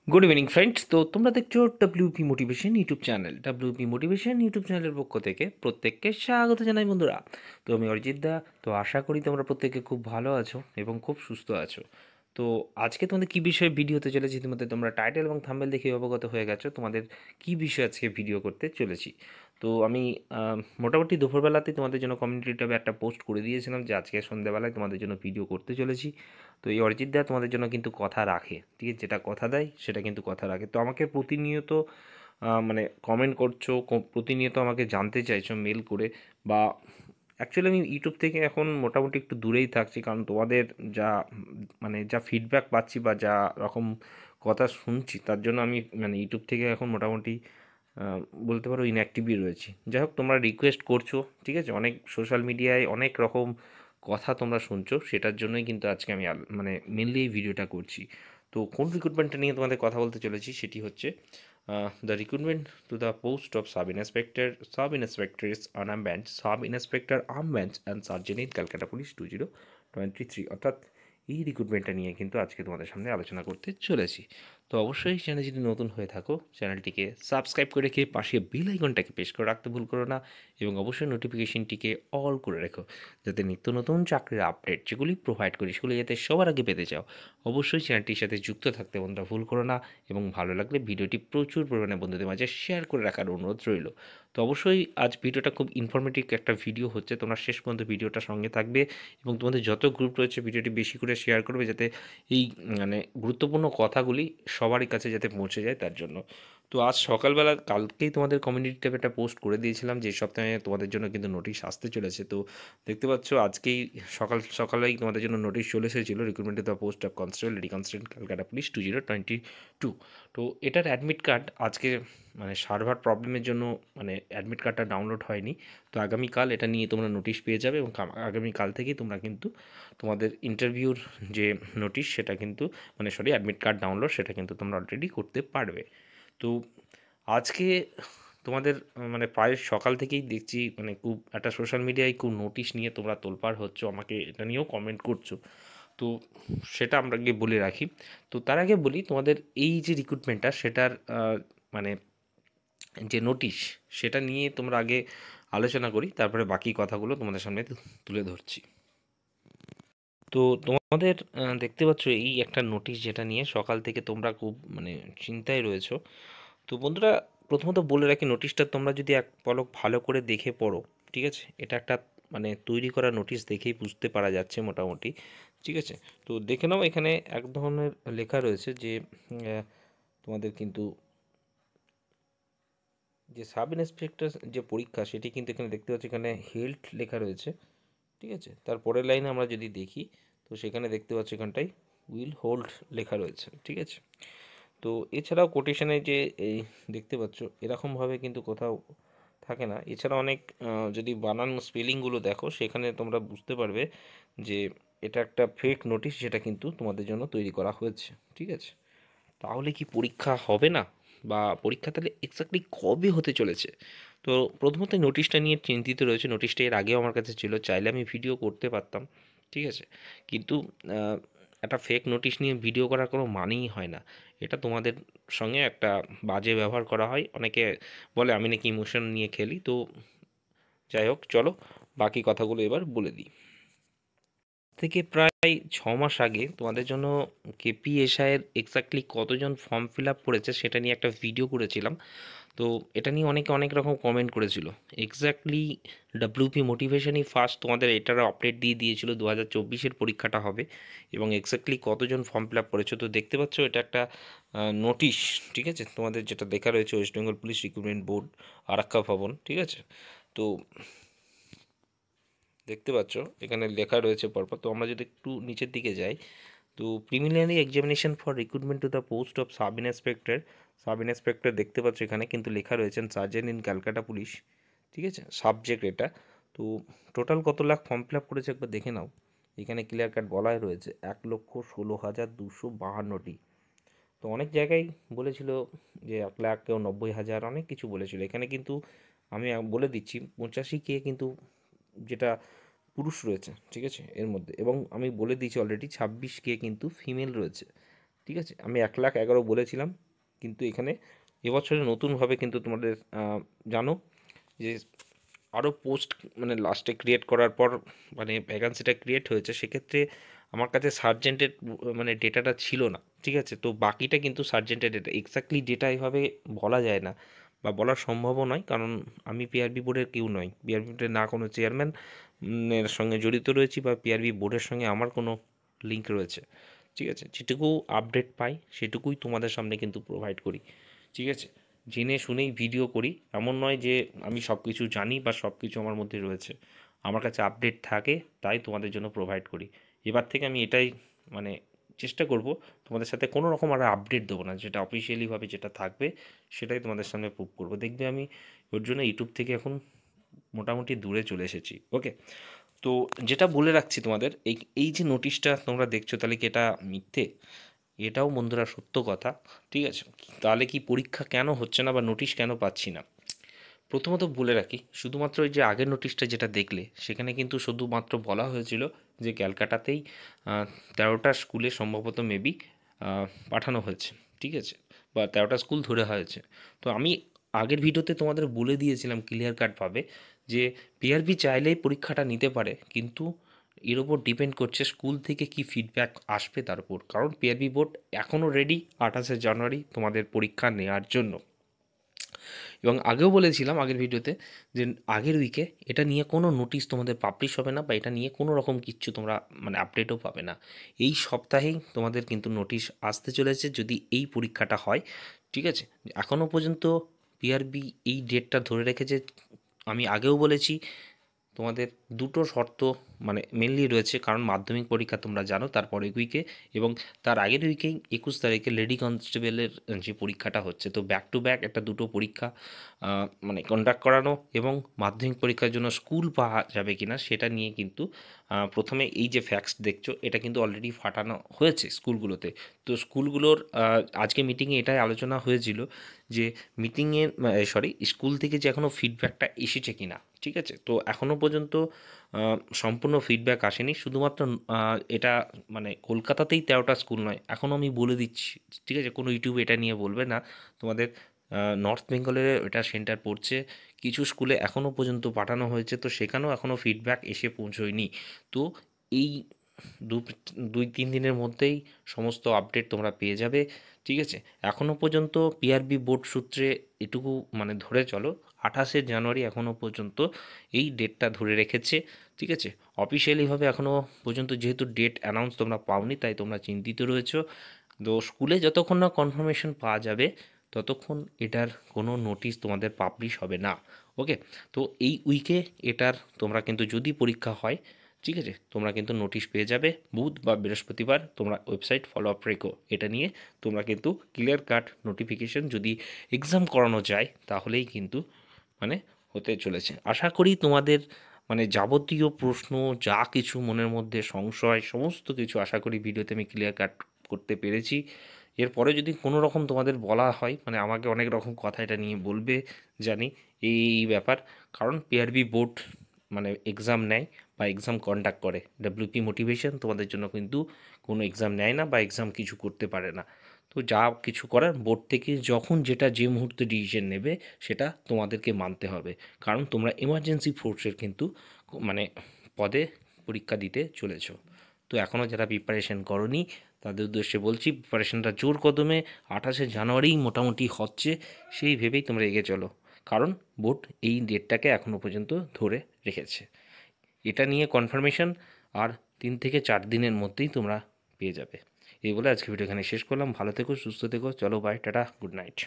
Good evening friends. তো তোমরা দেখছো WP motivation YouTube channel. WP motivation YouTube চ্যানেলের পক্ষ থেকে প্রত্যেককে স্বাগত জানাই বন্ধুরা। তো আমি অরিজিৎ দা। তো আশা করি তোমরা প্রত্যেকে খুব ভালো আছো এবং খুব সুস্থ আছো। তো আজকে তোমাদের কী বিষয়ে ভিডিও হতে চলেছে ইতিমধ্যে তোমরা টাইটেল এবং থাম্বনেল দেখে অবগত হয়ে গেছো তোমাদের কী বিষয়ে আজকে ভিডিও করতে চলেছি। তো আমি মোটামুটি দুপুরবেলাতেই তোমাদের জন্য কমিউনিটি ট্যাবে একটা পোস্ট করে দিয়েছিলাম যে আজকে সন্ধ্যাবেলায় তোমাদের জন্য ভিডিও করতে চলেছি। তো এই অরিজিৎ দা তোমাদের জন্য কিন্তু কথা রাখে, ঠিক আছে? যেটা কথা দেয় সেটা কিন্তু কথা রাখে। তো আমাকে প্রতিনিয়ত মানে কমেন্ট করছো, প্রতিনিয়ত আমাকে জানতে চাইছো মেল করে, বা অ্যাকচুয়ালি আমি ইউটিউব থেকে এখন মোটামুটি একটু দূরেই থাকছি, কারণ তোমাদের যা মানে যা ফিডব্যাক পাচ্ছি বা যা রকম কথা শুনছি তার জন্য আমি মানে ইউটিউব থেকে এখন মোটামুটি বলতে পারো ইনঅ্যাক্টিভই রয়েছি। যাই হোক, তোমরা রিকোয়েস্ট করছো, ঠিক আছে? অনেক সোশ্যাল মিডিয়ায় অনেক রকম কথা তোমরা শুনছো, সেটার জন্যই কিন্তু আজকে আমি মানে মেনলি এই ভিডিওটা করছি। তো কোন রিক্রুটমেন্টটা নিয়ে তোমাদের কথা বলতে চলেছি সেটি হচ্ছে the recruitment to the post of sub inspector armband, sub inspector armband and sergeant in Calcutta police 2023, অর্থাৎ এই রিক্রুটমেন্টটা নিয়ে কিন্তু আজকে তোমাদের সামনে আলোচনা করতে চলেছি। তো অবশ্যই চ্যানেল যদি নতুন হয়ে থাকো চ্যানেলটিকে সাবস্ক্রাইব করে রেখে পাশে বেল আইকনটাকে প্রেস করে রাখতে ভুল করো না, এবং অবশ্যই নোটিফিকেশনটিকে অল করে রেখো, যাতে নিত্য নতুন চাকরির আপডেট যেগুলি প্রোভাইড করি সেগুলি যাতে সবার আগে পেতে চাও। অবশ্যই চ্যানেলটির সাথে যুক্ত থাকতে বন্ধুরা ভুল করো না, এবং ভালো লাগলে ভিডিওটি প্রচুর পরিমাণে বন্ধুদের মাঝে শেয়ার করে রাখার অনুরোধ রইল। তো অবশ্যই আজ ভিডিওটা খুব ইনফরমেটিভ একটা ভিডিও হচ্ছে, তোমরা শেষ পর্যন্ত ভিডিওটা সঙ্গে থাকবে, এবং তোমাদের যত গ্রুপ রয়েছে ভিডিওটি বেশি করে শেয়ার করবে, যাতে এই মানে গুরুত্বপূর্ণ কথাগুলি সবারই কাছে যাতে পৌঁছে যায় তার জন্য। তো আজ সকালবেলা কালকেই তোমাদের কমিউনিটি ট্যাবে একটা পোস্ট করে দিয়েছিলাম যে এই সপ্তাহে তোমাদের জন্য কিন্তু নোটিশ আসতে চলেছে। তো দেখতে পাচ্ছ আজকেই সকালেই তোমাদের জন্য নোটিশ চলে এসেছিলো, recruitment to the post of constable lady constable Calcutta police 2022। তো এটার অ্যাডমিট কার্ড আজকে মানে সার্ভার প্রবলেমের জন্য মানে অ্যাডমিট কার্ডটা ডাউনলোড হয়নি। তো আগামীকাল এটা নিয়ে তোমরা নোটিশ পেয়ে যাবে, এবং আগামীকাল থেকেই তোমরা কিন্তু তোমাদের ইন্টারভিউর যে নোটিশ সেটা কিন্তু মানে অ্যাডমিট কার্ড ডাউনলোড সেটা কিন্তু তোমরা অলরেডি করতে পারবে। তো আজকে তোমাদের মানে প্রায় সকাল থেকেই দেখছি মানে খুব একটা সোশ্যাল মিডিয়ায় খুব নোটিশ নিয়ে তোমরা তোলপাড় হচ্ছ, আমাকে এটা নিয়েও কমেন্ট করছো। তো সেটা আমরা আগে বলে রাখি। তো তার আগে বলি তোমাদের এই যে রিক্রুটমেন্টটা সেটার মানে যে নোটিশ সেটা নিয়ে তোমরা আগে আলোচনা করি, তারপরে বাকি কথাগুলো তোমাদের সামনে তুলে ধরছি। তো তোমাদের দেখতে পাচ্ছ এই একটা নোটিশ, যেটা নিয়ে সকাল থেকে তোমরা খুব মানে চিন্তায় রয়েছো। তো বন্ধুরা, প্রথমত বলে রাখি, নোটিশটা তোমরা যদি এক পলক ভালো করে দেখে পড়ো, ঠিক আছে? এটা একটা মানে তৈরি করা নোটিশ, দেখেই বুঝতে পারা যাচ্ছে মোটামুটি, ঠিক আছে? তো দেখে নাও, এখানে এক ধরনের লেখা রয়েছে যে তোমাদের কিন্তু যে সাব ইন্সপেক্টর যে পরীক্ষা সেটি কিন্তু এখানে দেখতে পাচ্ছি, এখানে হেল্থ লেখা রয়েছে, ঠিক আছে? তারপরের লাইনে আমরা যদি দেখি, তো সেখানে দেখতে পাচ্ছি এখানটায় উইল হোল্ড লেখা রয়েছে, ঠিক আছে? তো এছাড়াও কোটেশনে যে এই দেখতে পাচ্ছ এরকমভাবে কিন্তু কোথাও থাকে না। এছাড়া অনেক যদি বানান স্পেলিংগুলো দেখো সেখানে তোমরা বুঝতে পারবে যে এটা একটা ফেক নোটিশ, যেটা কিন্তু তোমাদের জন্য তৈরি করা হয়েছে, ঠিক আছে? তাহলে কি পরীক্ষা হবে না, বা পরীক্ষা তাহলে এক্স্যাক্টলি কবে হতে চলেছে? তো প্রথমত নোটিশটা নিয়ে চিন্তিত রয়েছে। নোটিশটা এর আগেও আমার কাছে ছিল, চাইলে আমি ভিডিও করতে পারতাম, ঠিক আছে? কিন্তু একটা ফেক নোটিশ নিয়ে ভিডিও করার কোনো মানেই হয় না। এটা তোমাদের সঙ্গে একটা বাজে ব্যবহার করা হয়। অনেকে বলে আমি নাকি ইমোশন নিয়ে খেলি। তো যাই হোক, চলো বাকি কথাগুলো এবার বলে দিই। থেকে প্রায় 6 মাস আগে তোমাদের জন্য কেপিএসআইয়ের এক্স্যাক্টলি কতজন ফর্ম ফিল আপ করেছে সেটা নিয়ে একটা ভিডিও করেছিলাম। তো এটা নিয়ে অনেকে অনেক রকম কমেন্ট করেছিল। এক্স্যাক্টলি ডাব্লিউপি মোটিভেশনই ফার্স্ট তোমাদের এটার আপডেট দিয়ে দিয়েছিল 2024-এর পরীক্ষাটা হবে, এবং এক্স্যাক্টলি কতজন ফর্ম ফিল আপ করেছে। তো দেখতে পাচ্ছ এটা একটা নোটিশ, ঠিক আছে? তোমাদের যেটা লেখা রয়েছে West Bengal police recruitment board, Araksha Bhavan, ঠিক আছে? তো দেখতে পাচ্ছ এখানে লেখা রয়েছে পরপর। তো আমরা যদি একটু নিচের দিকে যাই, তো preliminary examination for recruitment to the post of sub inspector দেখতে পাচ্ছ এখানে কিন্তু লেখা রয়েছেন সার্জেন্ট ইন ক্যালকাটা পুলিশ, ঠিক আছে? সাবজেক্ট এটা। তো টোটাল কত লাখ ফর্ম ফিল আপ করেছে একবার দেখে নাও। এখানে ক্লিয়ার কাট বলাই রয়েছে 1,16,252টি। তো অনেক জায়গায় বলেছিল যে 1 লাখ, কেউ 90,000, অনেক কিছু বলেছিল। এখানে কিন্তু আমি বলে দিচ্ছি 85K কিন্তু যেটা পুরুষ রয়েছে, ঠিক আছে এর মধ্যে, এবং আমি বলে দিয়েছি অলরেডি 26K কিন্তু ফিমেল রয়েছে, ঠিক আছে, আমি 1,11,000 বলেছিলাম, কিন্তু এখানে এবছরে নতুনভাবে কিন্তু তোমাদের জানো যে আরও পোস্ট মানে লাস্টে ক্রিয়েট করার পর মানে ভ্যাকান্সিটা ক্রিয়েট হয়েছে, সেক্ষেত্রে আমার কাছে সার্জেন্টের মানে ডেটাটা ছিল না। ঠিক আছে, তো বাকিটা কিন্তু সার্জেন্টের ডেটা, এক্স্যাক্টলি ডেটা এভাবে বলা যায় না বা বলার সম্ভবও নয়, কারণ আমি পিআরবি বোর্ডের কেউ নই, পিআরবি বোর্ডের না কোনো চেয়ারম্যান এর সঙ্গে জড়িত রয়েছি বা পিআরবি বোর্ডের সঙ্গে আমার কোনো লিঙ্ক রয়েছে। ঠিক আছে, যেটুকু আপডেট পাই সেটুকুই তোমাদের সামনে কিন্তু প্রোভাইড করি। ঠিক আছে, জেনে শুনেই ভিডিও করি, এমন নয় যে আমি সব কিছু জানি বা সব কিছু আমার মধ্যে রয়েছে। আমার কাছে আপডেট থাকে, তাই তোমাদের জন্য প্রোভাইড করি। এবার থেকে আমি এটাই মানে চেষ্টা করব, তোমাদের সাথে কোনো রকম আর আপডেট দেবো না, যেটা অফিসিয়ালিভাবে যেটা থাকবে সেটাই তোমাদের সামনে প্রুভ করবো। দেখবে আমি ওর জন্য ইউটিউব থেকে এখন মোটামুটি দূরে চলে এসেছি। ওকে, তো যেটা বলে রাখছি তোমাদের, এই এই যে নোটিশটা তোমরা দেখছো, তাহলে কি এটা মিথ্যে? এটাও বন্ধুরা সত্য কথা। ঠিক আছে, তাহলে কি পরীক্ষা কেন হচ্ছে না বা নোটিশ কেন পাচ্ছি না? প্রথমত বলে রাখি, শুধুমাত্র ওই যে আগের নোটিশটা যেটা দেখলে, সেখানে কিন্তু শুধুমাত্র বলা হয়েছিল যে ক্যালকাটাতেই 13টা স্কুলে সম্ভবত মেবি পাঠানো হয়েছে। ঠিক আছে, বা 13টা স্কুল ধরে হয়েছে। তো আমি আগের ভিডিওতে তোমাদের বলে দিয়েছিলাম ক্লিয়ার কাটভাবে যে পিআরবি চাইলেই পরীক্ষাটা নিতে পারে, কিন্তু এর ওপর ডিপেন্ড করছে স্কুল থেকে কি ফিডব্যাক আসবে তার উপর। কারণ পিআরবি বোর্ড এখনও রেডি 28শে জানুয়ারি তোমাদের পরীক্ষা নেওয়ার জন্য। এবং আগেও বলেছিলাম আগের ভিডিওতে যে আগের উইকে এটা নিয়ে কোনো নোটিশ তোমাদের পাবলিশ হবে না বা এটা নিয়ে কোনো রকম কিচ্ছু তোমরা মানে আপডেটও পাবে না। এই সপ্তাহেই তোমাদের কিন্তু নোটিশ আসতে চলেছে যদি এই পরীক্ষাটা হয়। ঠিক আছে, এখনও পর্যন্ত পিআরবি এই ডেটটা ধরে রেখেছে। আমি আগেও বলেছি তোমাদের দুটো শর্ত মানে মেনলি রয়েছে, কারণ মাধ্যমিক পরীক্ষা তোমরা জানো তার পরের উইকে, এবং তার আগের উইকেই 21 তারিখে লেডি কনস্টেবলের যে পরীক্ষাটা হচ্ছে। তো ব্যাক টু ব্যাক একটা দুটো পরীক্ষা মানে কন্ডাক্ট করানো এবং মাধ্যমিক পরীক্ষার জন্য স্কুল পাওয়া যাবে কিনা সেটা নিয়ে কিন্তু প্রথমে এই যে ফ্যাক্স দেখছো এটা কিন্তু অলরেডি ফাটানো হয়েছে স্কুলগুলোতে। তো স্কুলগুলোর আজকে মিটিংয়ে এটাই আলোচনা হয়েছিল যে মিটিংয়ের সরি স্কুল থেকে যে এখনও ফিডব্যাকটা এসেছে কিনা। ঠিক আছে, তো এখনও পর্যন্ত সম্পূর্ণ ফিডব্যাক আসেনি। শুধুমাত্র এটা মানে কলকাতাতেই 13টা স্কুল নয়, এখনও আমি বলে দিচ্ছি। ঠিক আছে, কোনো ইউটিউবে এটা নিয়ে বলবে না। তোমাদের নর্থ বেঙ্গলের এটা সেন্টার পড়ছে, কিছু স্কুলে এখনও পর্যন্ত পাঠানো হয়েছে, তো সেখানেও এখনও ফিডব্যাক এসে পৌঁছয়নি। তো এই দু 2-3 দিনের মধ্যেই সমস্ত আপডেট তোমরা পেয়ে যাবে। ঠিক আছে, এখনও পর্যন্ত পিআরবি বোর্ড সূত্রে এটুকু মানে ধরে চলো, 28শে জানুয়ারি এখনও পর্যন্ত এই ডেটটা ধরে রেখেছে। ঠিক আছে, অফিসিয়ালিভাবে এখনও পর্যন্ত যেহেতু ডেট অ্যানাউন্স তোমরা পাওনি, তাই তোমরা চিন্তিত রয়েছো। তো স্কুলে যতক্ষণ না কনফার্মেশন পাওয়া যাবে ততক্ষণ এটার কোনো নোটিশ তোমাদের পাবলিশ হবে না। ওকে, তো এই উইকে এটার তোমরা কিন্তু যদি পরীক্ষা হয়, ঠিক আছে, তোমরা কিন্তু নোটিশ পেয়ে যাবে বুধ বা বৃহস্পতিবার। তোমরা ওয়েবসাইট ফলো আপ রেখো এটা নিয়ে, তোমরা কিন্তু ক্লিয়ার কাট নোটিফিকেশন যদি এক্সাম করানো যায় তাহলেই কিন্তু মানে হতে চলেছে। আশা করি তোমাদের মানে যাবতীয় প্রশ্ন যা কিছু মনের মধ্যে সংশয় সমস্ত কিছু আশা করি ভিডিওতে আমি ক্লিয়ার কাট করতে পেরেছি। এরপরে যদি কোনো রকম তোমাদের বলা হয় মানে আমাকে অনেক রকম কথা এটা নিয়ে বলবে, জানি এই ব্যাপার। কারণ পিআরবি বোর্ড মানে এক্সাম নেয় বা এক্সাম কন্ডাক্ট করে, ডাব্লিউপি মোটিভেশন তোমাদের জন্য কিন্তু কোনো এক্সাম নেয় না বা এক্সাম কিছু করতে পারে না। তো যা কিছু করার বোর্ড থেকে যখন যেটা যে মুহূর্তে ডিসিশন নেবে সেটা তোমাদেরকে মানতে হবে। কারণ তোমরা এমার্জেন্সি ফোর্সের কিন্তু মানে পদে পরীক্ষা দিতে চলেছো। তো এখনও যারা প্রিপারেশন করনি তাদের উদ্দেশ্যে বলছি, প্রিপারেশনটা জোর কদমে 28শে জানুয়ারিই মোটামুটি হচ্ছে, সেই ভেবেই তোমরা এগিয়ে চলো। কারণ বোর্ড এই ডেটটাকে এখনও পর্যন্ত ধরে রেখেছে। এটা নিয়ে কনফার্মেশন আর 3 থেকে 4 দিনের মধ্যেই তোমরা পেয়ে যাবে। এই বলে আজকে ভিডিও এখানে শেষ করলাম। ভালো থেকো, সুস্থ থেকো, চলো বাই, টাটা, গুড নাইট।